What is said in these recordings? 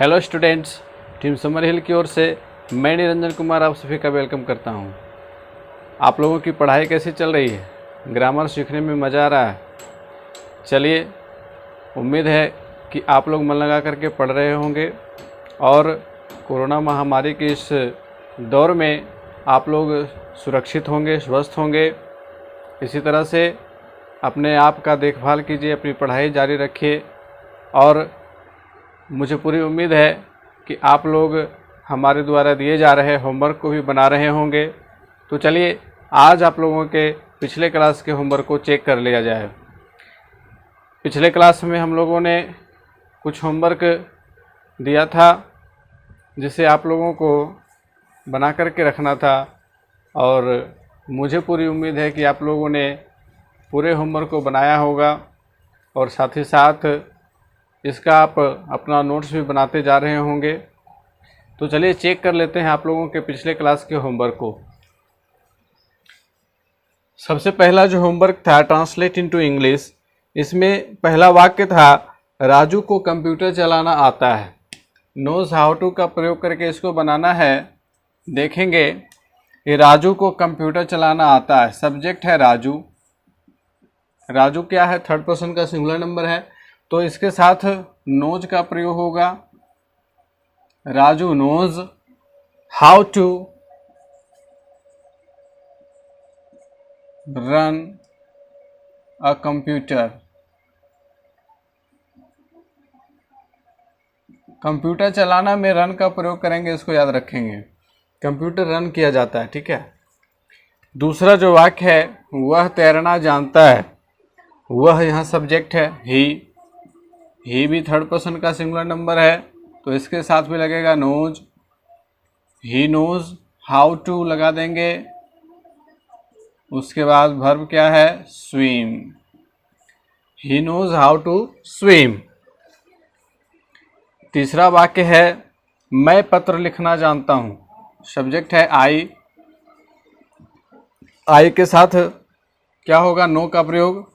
Hello students, team summer हिल की ओर से मैं निरंजन कुमार आप सभी का वेलकम करता हूं। आप लोगों की पढ़ाई कैसी चल रही है? ग्रामर सीखने में मज़ा आ रहा है? चलिए, उम्मीद है कि आप लोग मन लगा करके पढ़ रहे होंगे और कोरोना महामारी के इस दौर में आप लोग सुरक्षित होंगे, स्वस्थ होंगे। इसी तरह से अपने आप का देखभाल कीजिए, अपनी पढ़ाई जारी रखिए और मुझे पूरी उम्मीद है कि आप लोग हमारे द्वारा दिए जा रहे होमवर्क को भी बना रहे होंगे। तो चलिए, आज आप लोगों के पिछले क्लास के होमवर्क को चेक कर लिया जाए। पिछले क्लास में हम लोगों ने कुछ होमवर्क दिया था जिसे आप लोगों को बना करके रखना था और मुझे पूरी उम्मीद है कि आप लोगों ने पूरे होमवर्क को बनाया होगा और साथ ही साथ इसका आप अपना नोट्स भी बनाते जा रहे होंगे। तो चलिए चेक कर लेते हैं आप लोगों के पिछले क्लास के होमवर्क को। सबसे पहला जो होमवर्क था ट्रांसलेट इनटू इंग्लिश, इसमें पहला वाक्य था राजू को कंप्यूटर चलाना आता है। नोज हाउ टू का प्रयोग करके इसको बनाना है। देखेंगे कि राजू को कंप्यूटर चलाना आता है। सब्जेक्ट है राजू। राजू क्या है? थर्ड पर्सन का सिंगुलर नंबर है, तो इसके साथ नोज का प्रयोग होगा। Raju knows how to run a computer. Computer चलाना में रन का प्रयोग करेंगे, इसको याद रखेंगे। कंप्यूटर रन किया जाता है, ठीक है। दूसरा जो वाक्य है, वह तैरना जानता है। वह यहाँ सब्जेक्ट है। ही भी थर्ड पर्सन का सिंगुलर नंबर है, तो इसके साथ भी लगेगा knows. He knows how to लगा देंगे। उसके बाद वर्ब क्या है? Swim. He knows how to swim. तीसरा वाक्य है मैं पत्र लिखना जानता हूँ। सब्जेक्ट है आई। आई के साथ क्या होगा? नो का प्रयोग।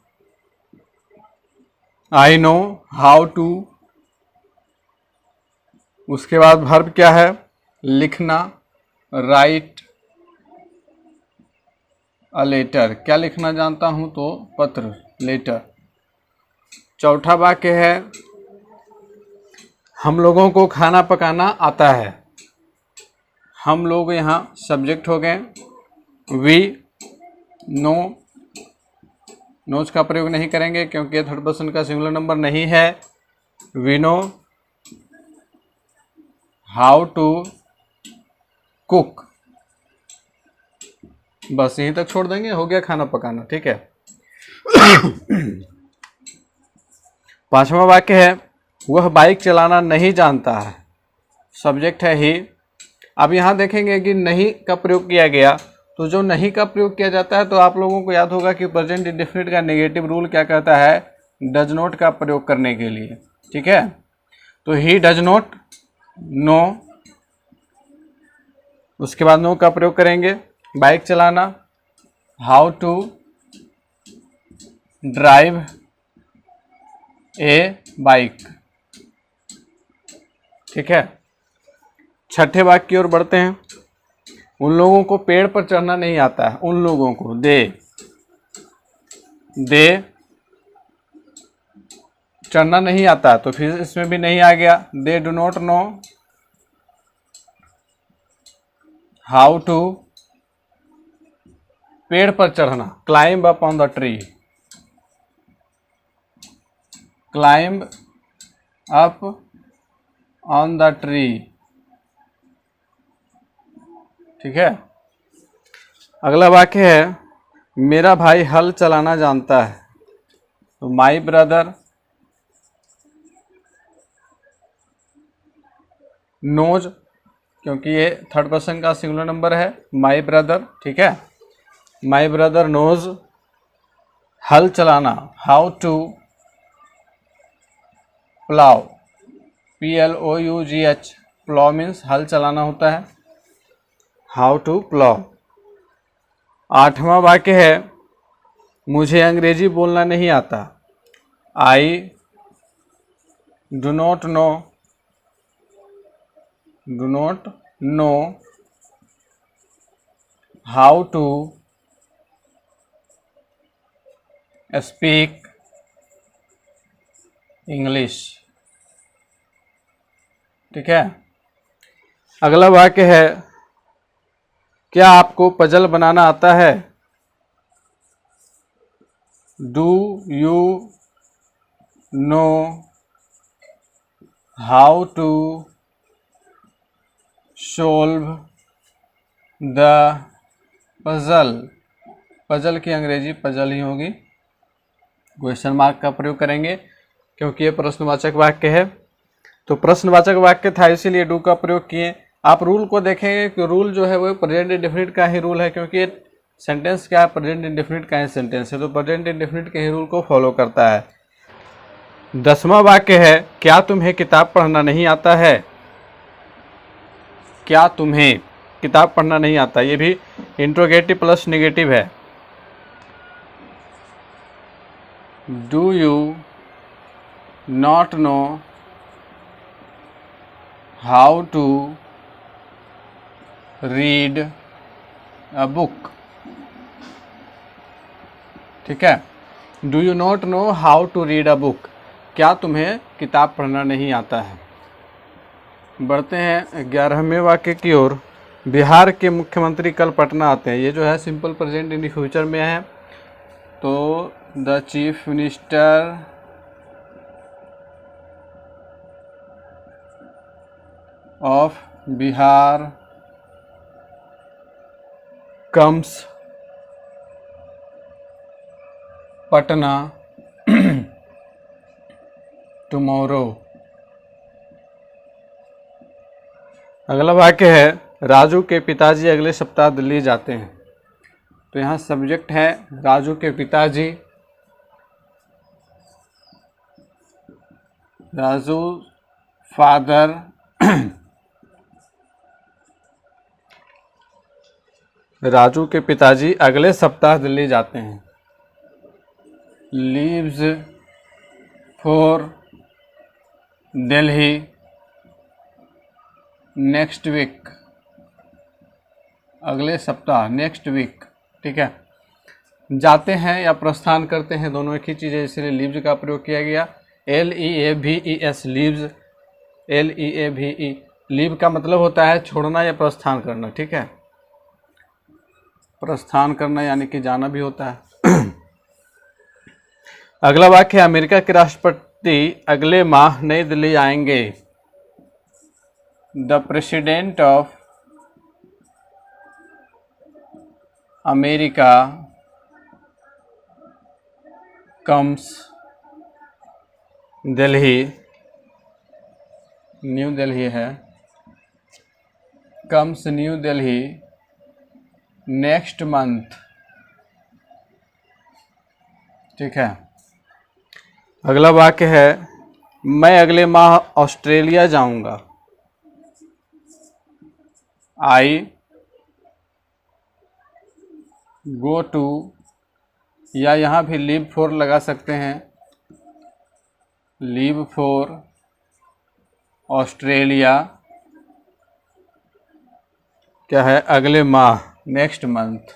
I know how to. उसके बाद वर्ब क्या है? लिखना। Write a letter. क्या लिखना जानता हूं? तो पत्र, लेटर। चौथा वाक्य है हम लोगों को खाना पकाना आता है। हम लोग यहाँ सब्जेक्ट हो गए। वी नो, नोज का प्रयोग नहीं करेंगे क्योंकि थर्ड पर्सन का सिंगुलर नंबर नहीं है। We know how to cook. बस यहीं तक छोड़ देंगे, हो गया खाना पकाना, ठीक है। पांचवा वाक्य है वह बाइक चलाना नहीं जानता है। सब्जेक्ट है ही। अब यहाँ देखेंगे कि नहीं का प्रयोग किया गया, तो जो नहीं का प्रयोग किया जाता है तो आप लोगों को याद होगा कि प्रेजेंट इंडेफिनिट का नेगेटिव रूल क्या कहता है? डज नॉट का प्रयोग करने के लिए, ठीक है। तो ही डज नॉट नो। उसके बाद नो का प्रयोग करेंगे। बाइक चलाना, how to drive a bike, ठीक है। छठे वाक्य की ओर बढ़ते हैं। उन लोगों को पेड़ पर चढ़ना नहीं आता है। उन लोगों को दे चढ़ना नहीं आता, तो फिर इसमें भी नहीं आ गया। They do not know how to पेड़ पर चढ़ना। Climb up on the tree. Climb up on the tree, ठीक है। अगला वाक्य है मेरा भाई हल चलाना जानता है। तो माई ब्रदर नोज, क्योंकि ये थर्ड पर्सन का सिंगुलर नंबर है। माई ब्रदर, ठीक है। माई ब्रदर नोज हल चलाना, how to plough. PLOUGH, plough means हल चलाना होता है। How to plough. आठवां वाक्य है मुझे अंग्रेजी बोलना नहीं आता। I do not know do not know how to speak English. ठीक है। अगला वाक्य है, क्या आपको पजल बनाना आता है? Do you know how to solve the puzzle. Puzzle की अंग्रेजी पजल ही होगी। क्वेश्चन मार्क का प्रयोग करेंगे क्योंकि ये प्रश्नवाचक वाक्य है। तो प्रश्नवाचक वाक्य था इसीलिए डू का प्रयोग किए। आप रूल को देखेंगे कि रूल जो है वो प्रेजेंट इंडेफिनिट का ही रूल है, क्योंकि सेंटेंस क्या है, प्रेजेंट इंडेफिनिट का ही सेंटेंस है, तो प्रेजेंट इंडेफिनिट के ही रूल को फॉलो करता है। 10वां वाक्य है, क्या तुम्हें किताब पढ़ना नहीं आता है? क्या तुम्हें किताब पढ़ना नहीं आता, ये भी इंट्रोगेटिव प्लस नेगेटिव है। Do you not know how to read a book. ठीक है। Do you not know how to read a book, क्या तुम्हें किताब पढ़ना नहीं आता है। बढ़ते हैं 11वें वाक्य की ओर। बिहार के मुख्यमंत्री कल पटना आते हैं। ये जो है सिंपल प्रेजेंट इन फ्यूचर में है। तो the chief minister of Bihar comes Patna tomorrow. अगला वाक्य है, राजू के पिताजी अगले सप्ताह दिल्ली जाते हैं। तो यहाँ सब्जेक्ट है राजू के पिताजी। राजू फादर राजू के पिताजी अगले सप्ताह दिल्ली जाते हैं। Leaves for Delhi next week, अगले सप्ताह, नेक्स्ट वीक। ठीक है। जाते हैं या प्रस्थान करते हैं दोनों एक ही चीज़ है, इसलिए लीव्स का प्रयोग किया गया। LEAVES लीव्स, LEAVE लीव का मतलब होता है छोड़ना या प्रस्थान करना। ठीक है। प्रस्थान करना यानी कि जाना भी होता है। अगला वाक्य, अमेरिका के राष्ट्रपति अगले माह नई दिल्ली आएंगे। The president of America comes Delhi, new Delhi है, comes new Delhi next month. ठीक है। अगला वाक्य है, मैं अगले माह ऑस्ट्रेलिया जाऊंगा। आई गो टू, या यहाँ भी लीव फॉर लगा सकते हैं, लीव फॉर ऑस्ट्रेलिया क्या है, अगले माह, नेक्स्ट मंथ।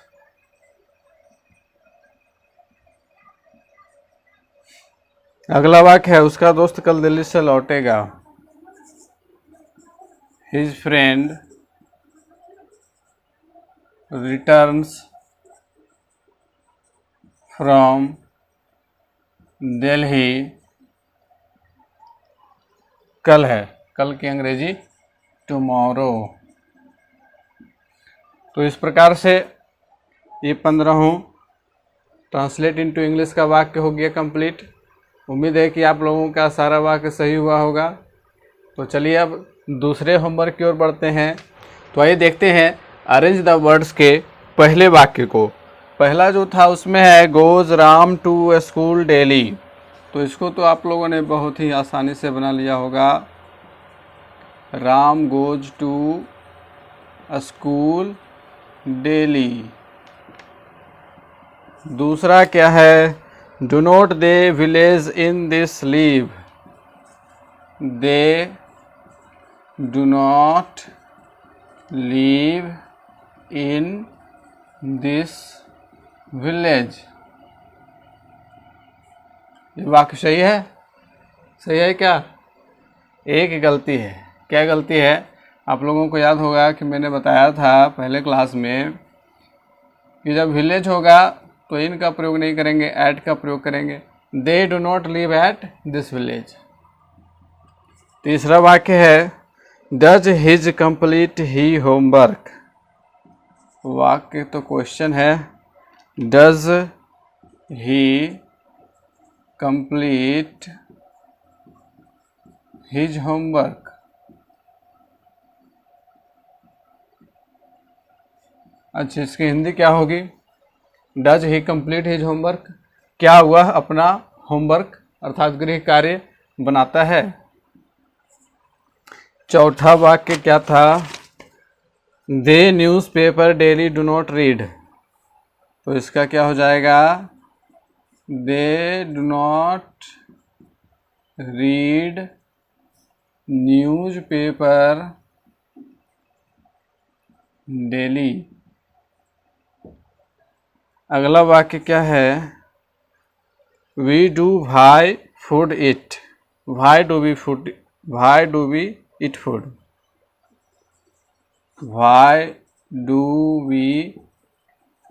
अगला वाक्य है, उसका दोस्त कल दिल्ली से लौटेगा। His friend returns from Delhi, कल है, कल की अंग्रेजी टुमारो। तो इस प्रकार से ये 15 ट्रांसलेट इनटू इंग्लिश का वाक्य हो गया कंप्लीट। उम्मीद है कि आप लोगों का सारा वाक्य सही हुआ होगा। तो चलिए अब दूसरे होमवर्क की ओर बढ़ते हैं। तो आइए देखते हैं अरेंज द वर्ड्स के पहले वाक्य को। पहला जो था उसमें है goes Ram to school daily. तो इसको तो आप लोगों ने बहुत ही आसानी से बना लिया होगा। Ram goes to school daily. दूसरा क्या है, do not they village in this live, they do not live in this village. ये वाक्य सही है? सही है क्या? एक गलती है। क्या गलती है? आप लोगों को याद होगा कि मैंने बताया था पहले क्लास में कि जब विलेज होगा तो इन का प्रयोग नहीं करेंगे, एट का प्रयोग करेंगे। दे do not live at this village. तीसरा वाक्य है does his complete he homework. वाक्य तो क्वेश्चन है, does he complete his homework. अच्छा, इसकी हिंदी क्या होगी? Does he complete his homework, क्या वह अपना होमवर्क अर्थात गृह कार्य बनाता है। चौथा वाक्य क्या था? They newspaper daily do not read. तो इसका क्या हो जाएगा? They do not read newspaper daily. अगला वाक्य क्या है? We do why food eat. Why do we eat food. Why do we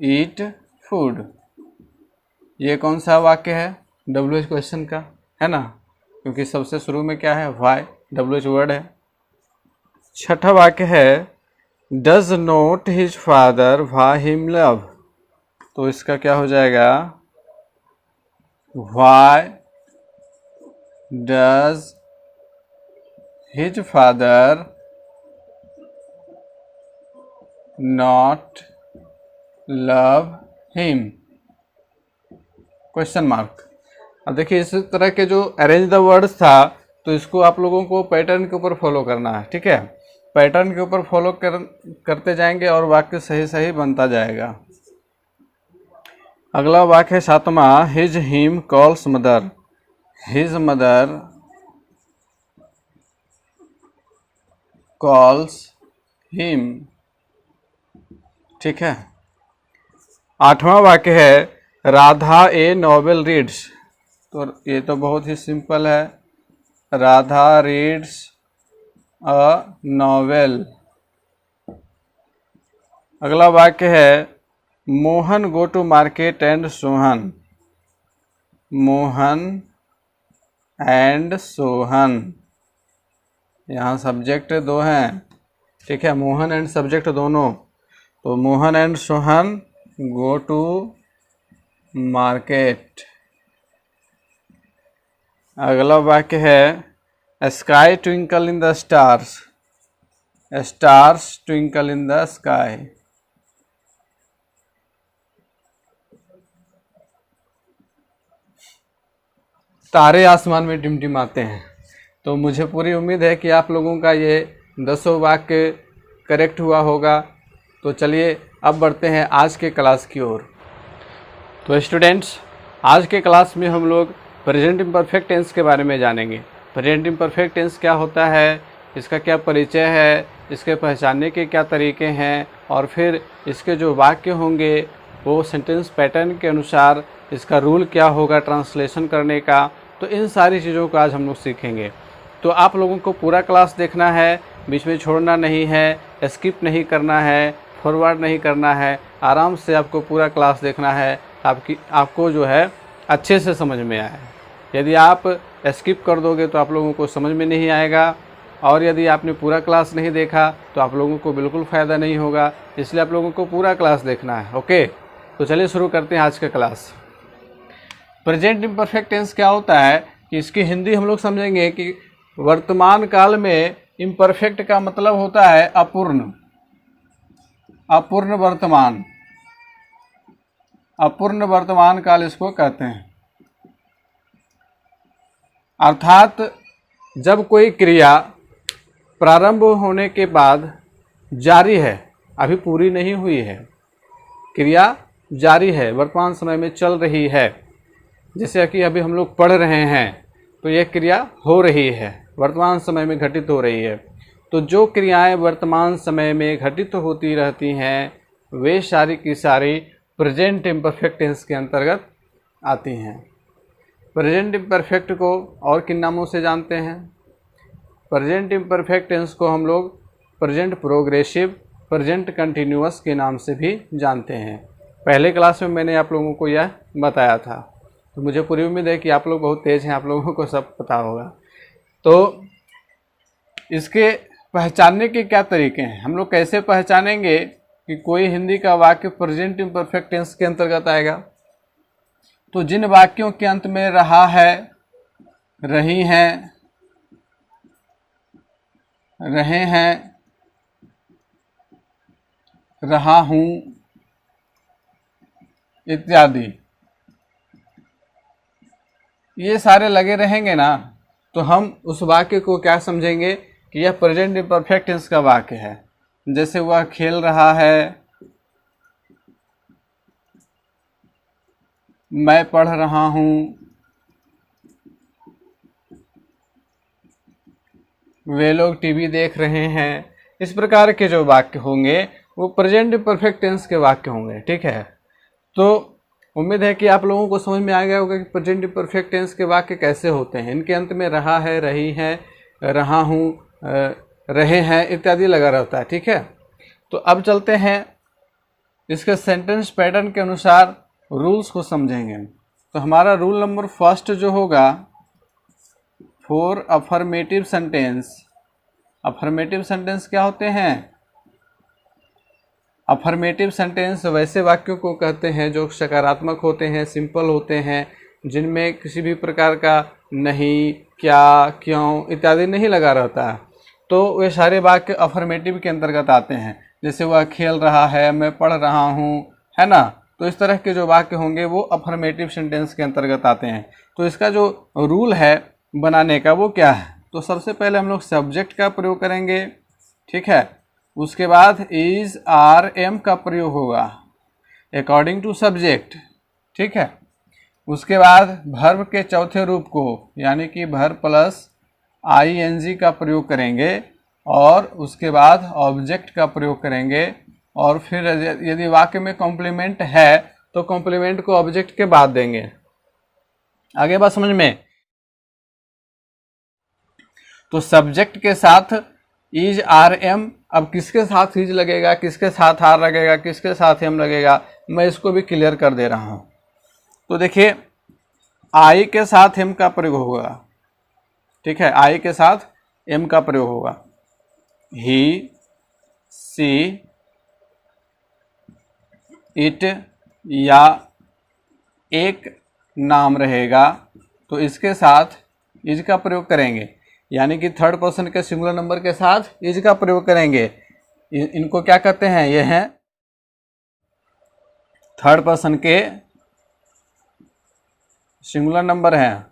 eat food. ये कौन सा वाक्य है? WH क्वेश्चन का है ना, क्योंकि सबसे शुरू में क्या है? वाई, WH वर्ड है। छठा वाक्य है does not his father why him love. तो इसका क्या हो जाएगा? Why does his father not love him, question mark. अब देखिए इस तरह के जो अरेंज द वर्ड्स था तो इसको आप लोगों को पैटर्न के ऊपर फॉलो करना है, ठीक है। पैटर्न के ऊपर फॉलो करते जाएंगे और वाक्य सही सही बनता जाएगा। अगला वाक्य है सातवां, his him calls mother. His mother calls him, ठीक है। आठवां वाक्य है राधा ए नॉवेल रीड्स। तो ये तो बहुत ही सिंपल है, राधा रीड्स अ नॉवेल। अगला वाक्य है Mohan go to market and Sohan. Mohan and Sohan, यहाँ सब्जेक्ट दो हैं, ठीक है, मोहन एंड सब्जेक्ट दोनों। तो Mohan and Sohan go to market. अगला वाक्य है sky twinkle in the stars. Stars twinkle in the sky. तारे आसमान में टिमटिमाते हैं। तो मुझे पूरी उम्मीद है कि आप लोगों का ये 10 वाक्य करेक्ट हुआ होगा। तो चलिए अब बढ़ते हैं आज के क्लास की ओर। तो स्टूडेंट्स, आज के क्लास में हम लोग प्रेजेंट इम्परफेक्ट टेंस के बारे में जानेंगे। प्रेजेंट इम्परफेक्ट टेंस क्या होता है, इसका क्या परिचय है, इसके पहचानने के क्या तरीके हैं, और फिर इसके जो वाक्य होंगे वो सेंटेंस पैटर्न के अनुसार इसका रूल क्या होगा ट्रांसलेशन करने का। तो इन सारी चीज़ों को आज हम लोग सीखेंगे। तो आप लोगों को पूरा क्लास देखना है, बीच में छोड़ना नहीं है, स्किप नहीं करना है, फॉरवर्ड नहीं करना है। आराम से आपको पूरा क्लास देखना है, आपको जो है अच्छे से समझ में आए। यदि आप स्किप कर दोगे तो आप लोगों को समझ में नहीं आएगा, और यदि आपने पूरा क्लास नहीं देखा तो आप लोगों को बिल्कुल फ़ायदा नहीं होगा। इसलिए आप लोगों को पूरा क्लास देखना है। ओके, तो चलिए शुरू करते हैं आज का क्लास। प्रेजेंट इम्परफेक्ट टेंस क्या होता है कि इसकी हिंदी हम लोग समझेंगे कि वर्तमान काल में इम्परफेक्ट का मतलब होता है अपूर्ण। अपूर्ण वर्तमान, अपूर्ण वर्तमान काल इसको कहते हैं। अर्थात जब कोई क्रिया प्रारंभ होने के बाद जारी है, अभी पूरी नहीं हुई है, क्रिया जारी है, वर्तमान समय में चल रही है। जैसे कि अभी हम लोग पढ़ रहे हैं तो यह क्रिया हो रही है, वर्तमान समय में घटित हो रही है। तो जो क्रियाएं वर्तमान समय में घटित होती रहती हैं वे सारी की सारी प्रेजेंट इम्परफेक्ट टेंस के अंतर्गत आती हैं। प्रेजेंट इम्परफेक्ट को और किन नामों से जानते हैं? प्रेजेंट इम्परफेक्ट टेंस को हम लोग प्रेजेंट प्रोग्रेसिव, प्रेजेंट कंटिन्यूअस के नाम से भी जानते हैं। पहले क्लास में मैंने आप लोगों को यह बताया था, तो मुझे पूरी उम्मीद है कि आप लोग बहुत तेज़ हैं, आप लोगों को सब पता होगा। तो इसके पहचानने के क्या तरीके हैं? हम लोग कैसे पहचानेंगे कि कोई हिंदी का वाक्य प्रेजेंट इम्परफेक्ट टेंस के अंतर्गत आएगा? तो जिन वाक्यों के अंत में रहा है, रही हैं, रहे हैं, रहा हूं इत्यादि, ये सारे लगे रहेंगे ना, तो हम उस वाक्य को क्या समझेंगे कि यह प्रेजेंट इम्परफेक्ट टेंस का वाक्य है। जैसे वह खेल रहा है, मैं पढ़ रहा हूं, वे लोग टीवी देख रहे हैं। इस प्रकार के जो वाक्य होंगे वो प्रेजेंट परफेक्ट टेंस के वाक्य होंगे। ठीक है, तो उम्मीद है कि आप लोगों को समझ में आ गया होगा कि प्रेजेंट परफेक्ट टेंस के वाक्य कैसे होते हैं। इनके अंत में रहा है, रही है, रहा हूँ, रहे हैं इत्यादि लगा रहता है। ठीक है, तो अब चलते हैं इसके सेंटेंस पैटर्न के अनुसार रूल्स को समझेंगे। तो हमारा रूल नंबर फर्स्ट जो होगा, for affirmative sentence. Affirmative sentence क्या होते हैं? अफर्मेटिव सेंटेंस वैसे वाक्यों को कहते हैं जो सकारात्मक होते हैं, सिंपल होते हैं, जिनमें किसी भी प्रकार का नहीं, क्या, क्यों इत्यादि नहीं लगा रहता है। तो वे सारे वाक्य अफर्मेटिव के अंतर्गत आते हैं। जैसे वह खेल रहा है, मैं पढ़ रहा हूँ, है ना। तो इस तरह के जो वाक्य होंगे वो अफर्मेटिव सेंटेंस के अंतर्गत आते हैं। तो इसका जो रूल है बनाने का वो क्या है? तो सबसे पहले हम लोग सब्जेक्ट का प्रयोग करेंगे। ठीक है, उसके बाद इज, आर, एम का प्रयोग होगा अकॉर्डिंग टू सब्जेक्ट। ठीक है, उसके बाद वर्ब के चौथे रूप को यानी कि वर्ब प्लस आईएनजी का प्रयोग करेंगे और उसके बाद ऑब्जेक्ट का प्रयोग करेंगे। और फिर यदि वाक्य में कॉम्प्लीमेंट है तो कॉम्प्लीमेंट को ऑब्जेक्ट के बाद देंगे। आगे बात समझ में? तो सब्जेक्ट के साथ इज, आर, एम। अब किसके साथ इज लगेगा, किसके साथ आर लगेगा, किसके साथ एम लगेगा, मैं इसको भी क्लियर कर दे रहा हूं। तो देखिए, आई के साथ एम का प्रयोग होगा। ठीक है, आई के साथ एम का प्रयोग होगा। ही, सी, इट या एक नाम रहेगा तो इसके साथ इज का प्रयोग करेंगे, यानी कि थर्ड पर्सन के सिंगुलर नंबर के साथ इज का प्रयोग करेंगे। इनको क्या कहते हैं? ये हैं थर्ड पर्सन के सिंगुलर नंबर हैं।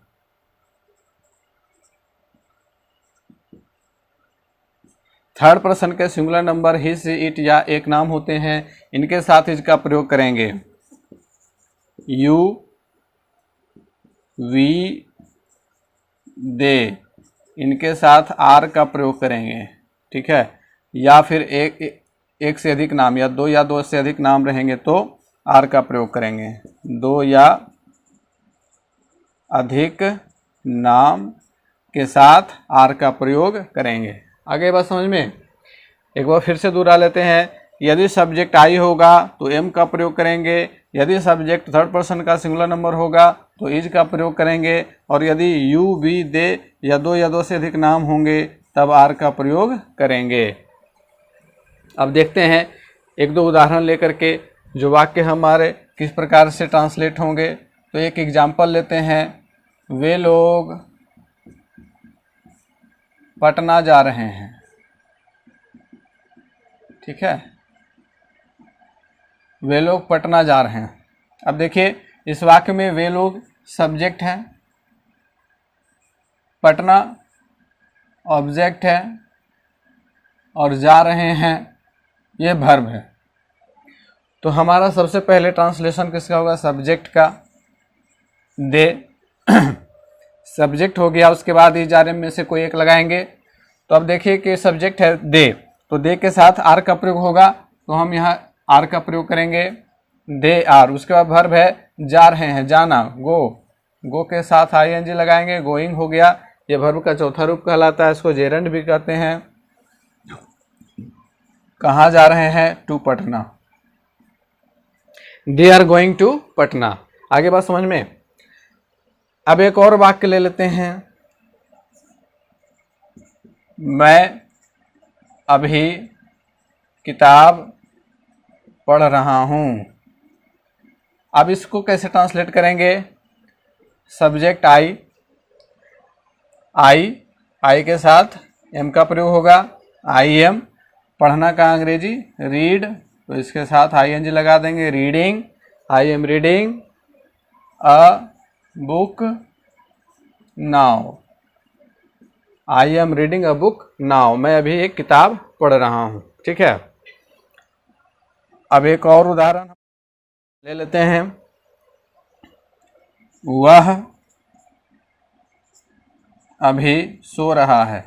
थर्ड पर्सन के singular number he, she, it या एक नाम होते हैं, इनके साथ इज का प्रयोग करेंगे। यू, वी, दे, इनके साथ आर का प्रयोग करेंगे। ठीक है, या फिर एक से अधिक नाम या दो से अधिक नाम रहेंगे तो आर का प्रयोग करेंगे। दो या अधिक नाम के साथ आर का प्रयोग करेंगे। आगे बात समझ में? एक बार फिर से दोहरा लेते हैं। यदि सब्जेक्ट आई होगा तो एम का प्रयोग करेंगे, यदि सब्जेक्ट थर्ड पर्सन का सिंगुलर नंबर होगा तो इज का प्रयोग करेंगे, और यदि यू, वी, दे या दो से अधिक नाम होंगे तब आर का प्रयोग करेंगे। अब देखते हैं एक दो उदाहरण लेकर के जो वाक्य हमारे किस प्रकार से ट्रांसलेट होंगे। तो एक एग्जाम्पल लेते हैं। वे लोग पटना जा रहे हैं। ठीक है, वे लोग पटना जा रहे हैं। अब देखिए, इस वाक्य में वे लोग सब्जेक्ट हैं, पटना ऑब्जेक्ट है और जा रहे हैं ये वर्ब है। तो हमारा सबसे पहले ट्रांसलेशन किसका होगा? सब्जेक्ट का। दे सब्जेक्ट हो गया, उसके बाद इज, आर, एम में से कोई एक लगाएंगे। तो अब देखिए कि सब्जेक्ट है दे, तो दे के साथ आर का प्रयोग होगा, तो हम यहाँ आर का प्रयोग करेंगे, दे आर। उसके बाद वर्ब है जा रहे हैं, जाना, गो, गो के साथ आईएनजी लगाएंगे, गोइंग हो गया। ये वर्ब का चौथा रूप कहलाता है, इसको जेरंड भी कहते हैं। कहाँ जा रहे हैं? To Patna, they are going to Patna. आगे बात समझ में। अब एक और वाक्य ले लेते हैं, मैं अभी किताब पढ़ रहा हूं। अब इसको कैसे ट्रांसलेट करेंगे? सब्जेक्ट आई, आई के साथ एम का प्रयोग होगा, आई एम। पढ़ना का अंग्रेजी रीड, तो इसके साथ आई एन जी लगा देंगे, reading, I am reading a book now, I am reading a book now. मैं अभी एक किताब पढ़ रहा हूं। ठीक है। अब एक और उदाहरण ले लेते हैं, वह अभी सो रहा है।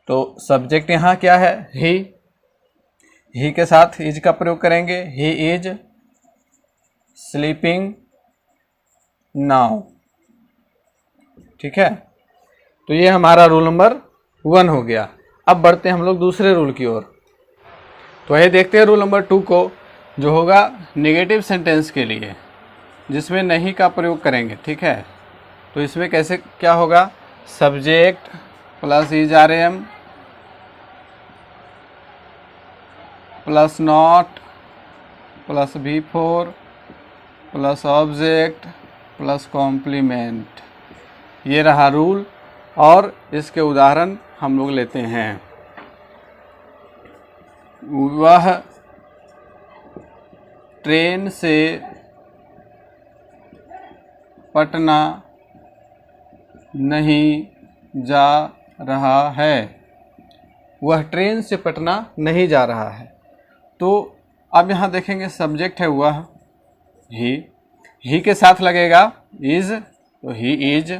तो सब्जेक्ट यहाँ क्या है? ही के साथ इज का प्रयोग करेंगे, ही इज स्लीपिंग नाउ। ठीक है। तो ये हमारा रूल नंबर 1 हो गया। अब बढ़ते हैं हम लोग दूसरे रूल की ओर। तो ये देखते हैं रूल नंबर 2 को, जो होगा नेगेटिव सेंटेंस के लिए, जिसमें नहीं का प्रयोग करेंगे। ठीक है। तो इसमें कैसे क्या होगा? Subject plus is are am plus not plus V four plus object plus complement. ये रहा रूल, और इसके उदाहरण हम लोग लेते हैं। वह ट्रेन से पटना नहीं जा रहा है। वह ट्रेन से पटना नहीं जा रहा है। तो अब यहाँ देखेंगे सब्जेक्ट है वह, ही के साथ लगेगा इज, तो ही इज।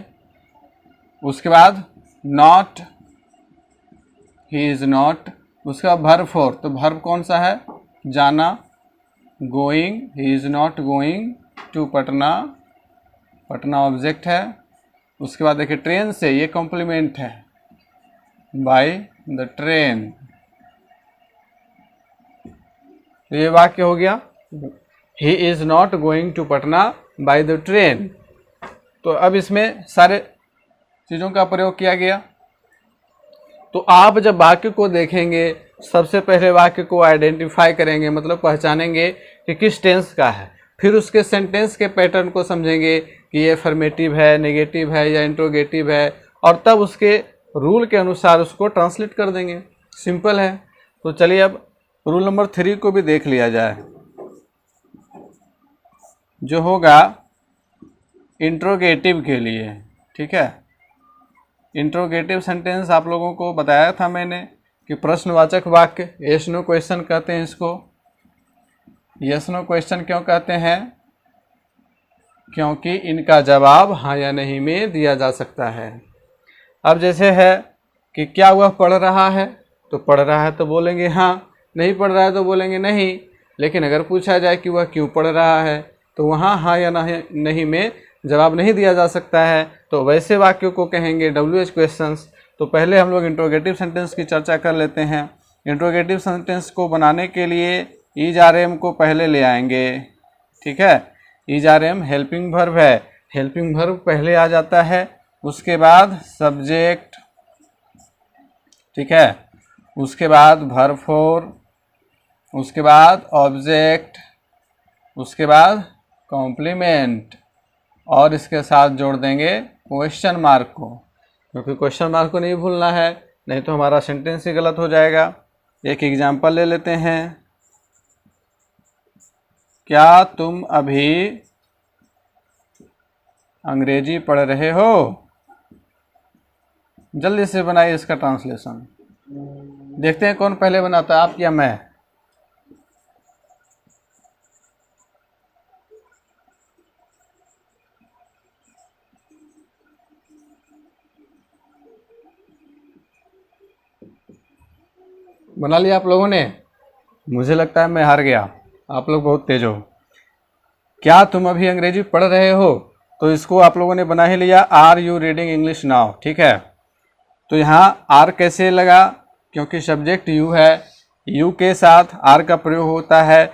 उसके बाद नॉट, ही इज नॉट। उसके बाद वर्ब फोर, तो वर्ब कौन सा है? जाना, going, he is not going to Patna, Patna object है। उसके बाद देखिए ट्रेन से, ये कॉम्प्लीमेंट है, बाय द ट्रेन। तो ये वाक्य हो गया, he is not going to Patna by the train. तो अब इसमें सारे चीज़ों का प्रयोग किया गया। तो आप जब वाक्य को देखेंगे, सबसे पहले वाक्य को आइडेंटिफाई करेंगे, मतलब पहचानेंगे कि किस टेंस का है। फिर उसके सेंटेंस के पैटर्न को समझेंगे कि ये अफर्मेटिव है, नेगेटिव है या इंट्रोगेटिव है, और तब उसके रूल के अनुसार उसको ट्रांसलेट कर देंगे। सिंपल है। तो चलिए अब रूल नंबर 3 को भी देख लिया जाए, जो होगा इंट्रोगेटिव के लिए। ठीक है। इंट्रोगेटिव सेंटेंस आप लोगों को बताया था मैंने कि प्रश्नवाचक वाक्य, यस नो क्वेश्चन कहते हैं इसको। यस नो क्वेश्चन क्यों कहते हैं? क्योंकि इनका जवाब हाँ या नहीं में दिया जा सकता है। अब जैसे है कि क्या वह पढ़ रहा है, तो पढ़ रहा है तो बोलेंगे हाँ, नहीं पढ़ रहा है तो बोलेंगे नहीं। लेकिन अगर पूछा जाए कि वह क्यों पढ़ रहा है, तो वहाँ हाँ या नहीं में जवाब नहीं दिया जा सकता है। तो वैसे वाक्यों को कहेंगे WH क्वेश्चंस। तो पहले हम लोग इंट्रोगेटिव सेंटेंस की चर्चा कर लेते हैं। इंट्रोगेटिव सेंटेंस को बनाने के लिए इज आर एम को पहले ले आएंगे। ठीक है। Is are am helping verb है, हेल्पिंग वर्ब पहले आ जाता है। उसके बाद सब्जेक्ट, ठीक है, उसके बाद वर्ब फोर, उसके बाद ऑब्जेक्ट, उसके बाद कॉम्प्लीमेंट, और इसके साथ जोड़ देंगे क्वेश्चन मार्क को, क्योंकि क्वेश्चन मार्क को नहीं भूलना है, नहीं तो हमारा सेंटेंस ही गलत हो जाएगा। एक एग्जाम्पल ले लेते हैं, क्या तुम अभी अंग्रेजी पढ़ रहे हो? जल्दी से बनाइए इसका ट्रांसलेशन। देखते हैं कौन पहले बनाता है, आप या मैं। बना लिया आप लोगों ने? मुझे लगता है मैं हार गया, आप लोग बहुत तेज हो। क्या तुम अभी अंग्रेजी पढ़ रहे हो? तो इसको आप लोगों ने बना ही लिया, are you reading English now, ठीक है। तो यहाँ आर कैसे लगा? क्योंकि सब्जेक्ट यू है, यू के साथ आर का प्रयोग होता है।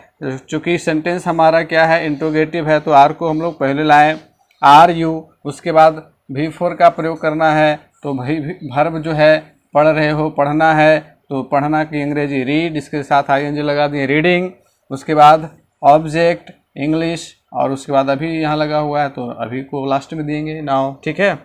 चूँकि सेंटेंस हमारा क्या है, इंट्रोगेटिव है, तो आर को हम लोग पहले लाएं, आर यू, उसके बाद V4 का प्रयोग करना है। तो भाई वर्ब जो है पढ़ रहे हो, पढ़ना है, तो पढ़ना की अंग्रेजी रीड, इसके साथ ING लगा दिए रीडिंग। उसके बाद ऑब्जेक्ट इंग्लिश, और उसके बाद अभी यहाँ लगा हुआ है तो अभी को लास्ट में देंगे नाउ, ठीक है।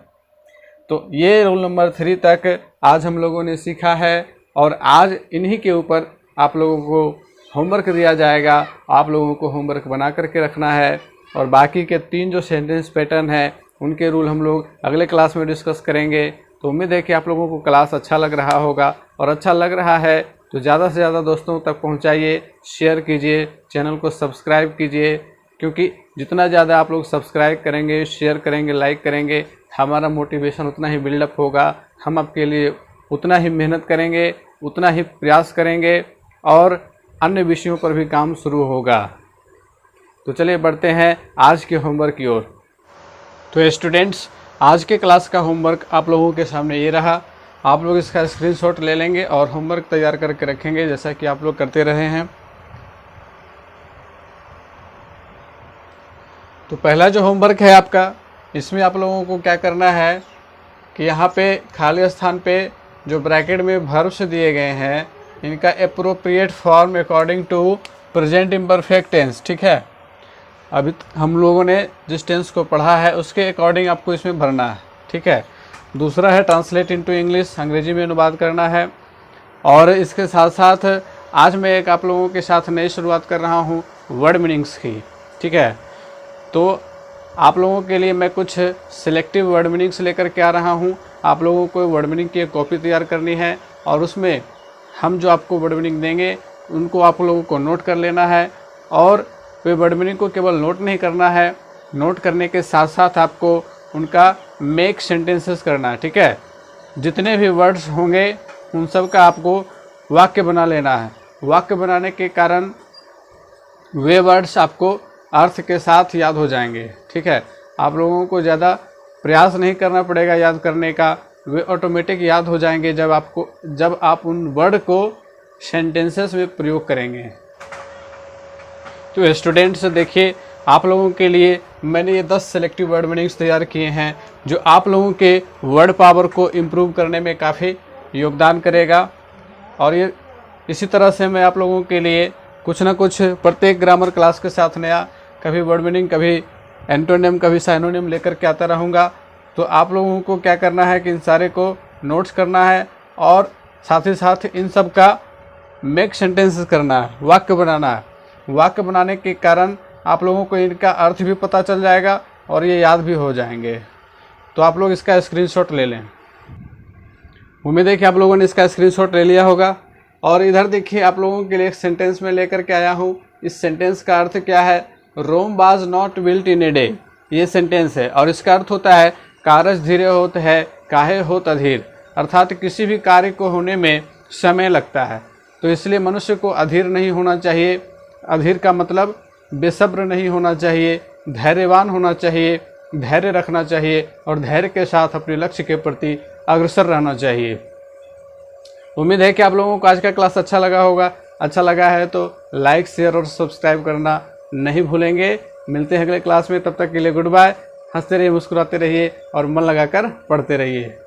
तो ये रोल नंबर 3 तक आज हम लोगों ने सीखा है, और आज इन्हीं के ऊपर आप लोगों को होमवर्क दिया जाएगा। आप लोगों को होमवर्क बना करके रखना है, और बाकी के 3 जो सेंटेंस पैटर्न है उनके रूल हम लोग अगले क्लास में डिस्कस करेंगे। तो उम्मीद है कि आप लोगों को क्लास अच्छा लग रहा होगा, और अच्छा लग रहा है तो ज़्यादा से ज़्यादा दोस्तों तक पहुंचाइए, शेयर कीजिए, चैनल को सब्सक्राइब कीजिए, क्योंकि जितना ज़्यादा आप लोग सब्सक्राइब करेंगे, शेयर करेंगे, लाइक करेंगे, हमारा मोटिवेशन उतना ही बिल्डअप होगा। हम आपके लिए उतना ही मेहनत करेंगे, उतना ही प्रयास करेंगे, और अन्य विषयों पर भी काम शुरू होगा। तो चलिए बढ़ते हैं आज के होमवर्क की ओर। तो स्टूडेंट्स, आज के क्लास का होमवर्क आप लोगों के सामने ये रहा। आप लोग इसका स्क्रीनशॉट ले लेंगे और होमवर्क तैयार करके रखेंगे, जैसा कि आप लोग करते रहे हैं। तो पहला जो होमवर्क है आपका, इसमें आप लोगों को क्या करना है कि यहाँ पे खाली स्थान पे जो ब्रैकेट में वर्ब्स दिए गए हैं, इनका appropriate form according to present imperfect tense, ठीक है। अभी हम लोगों ने जिस टेंस को पढ़ा है उसके अकॉर्डिंग आपको इसमें भरना है, ठीक है। दूसरा है ट्रांसलेट इनटू इंग्लिश, अंग्रेजी में अनुवाद करना है। और इसके साथ साथ आज मैं एक आप लोगों के साथ नई शुरुआत कर रहा हूँ वर्ड मीनिंग्स की, ठीक है। तो आप लोगों के लिए मैं कुछ सिलेक्टिव वर्ड मीनिंग्स लेकर के आ रहा हूँ। आप लोगों को वर्ड मीनिंग की एक कॉपी तैयार करनी है, और उसमें हम जो आपको वर्ड मीनिंग देंगे उनको आप लोगों को नोट कर लेना है। और वे वर्ड मीनिंग को केवल नोट नहीं करना है, नोट करने के साथ साथ आपको उनका मेक सेंटेंसेस करना है, ठीक है। जितने भी वर्ड्स होंगे उन सब का आपको वाक्य बना लेना है। वाक्य बनाने के कारण वे वर्ड्स आपको अर्थ के साथ याद हो जाएंगे, ठीक है। आप लोगों को ज़्यादा प्रयास नहीं करना पड़ेगा याद करने का, वे ऑटोमेटिक याद हो जाएंगे जब आप उन वर्ड को सेंटेंसेस में प्रयोग करेंगे। तो स्टूडेंट्स देखिए, आप लोगों के लिए मैंने ये 10 सेलेक्टिव वर्ड मीनिंग्स तैयार किए हैं, जो आप लोगों के वर्ड पावर को इम्प्रूव करने में काफ़ी योगदान करेगा। और ये इसी तरह से मैं आप लोगों के लिए कुछ ना कुछ प्रत्येक ग्रामर क्लास के साथ नया, कभी वर्ड मीनिंग, कभी एंटोनिम, कभी साइनोनिम लेकर के आता रहूँगा। तो आप लोगों को क्या करना है कि इन सारे को नोट्स करना है, और साथ ही साथ इन सब का मेक सेंटेंसेस करना है, वाक्य बनाना है। वाक्य बनाने के कारण आप लोगों को इनका अर्थ भी पता चल जाएगा और ये याद भी हो जाएंगे। तो आप लोग इसका स्क्रीनशॉट ले लें। उम्मीद है कि आप लोगों ने इसका स्क्रीनशॉट ले लिया होगा। और इधर देखिए, आप लोगों के लिए एक सेंटेंस में लेकर के आया हूँ। इस सेंटेंस का अर्थ क्या है? Rome was not built in a day, ये सेंटेंस है। और इसका अर्थ होता है कारज धीरे होत है, काहे होत अधीर। अर्थात किसी भी कार्य को होने में समय लगता है, तो इसलिए मनुष्य को अधीर नहीं होना चाहिए। अधीर का मतलब बेसब्र नहीं होना चाहिए, धैर्यवान होना चाहिए, धैर्य रखना चाहिए, और धैर्य के साथ अपने लक्ष्य के प्रति अग्रसर रहना चाहिए। उम्मीद है कि आप लोगों को आज का क्लास अच्छा लगा होगा। अच्छा लगा है तो लाइक, शेयर और सब्सक्राइब करना नहीं भूलेंगे। मिलते हैं अगले क्लास में, तब तक के लिए गुड बाय। हंसते रहिए, मुस्कुराते रहिए और मन लगाकर पढ़ते रहिए।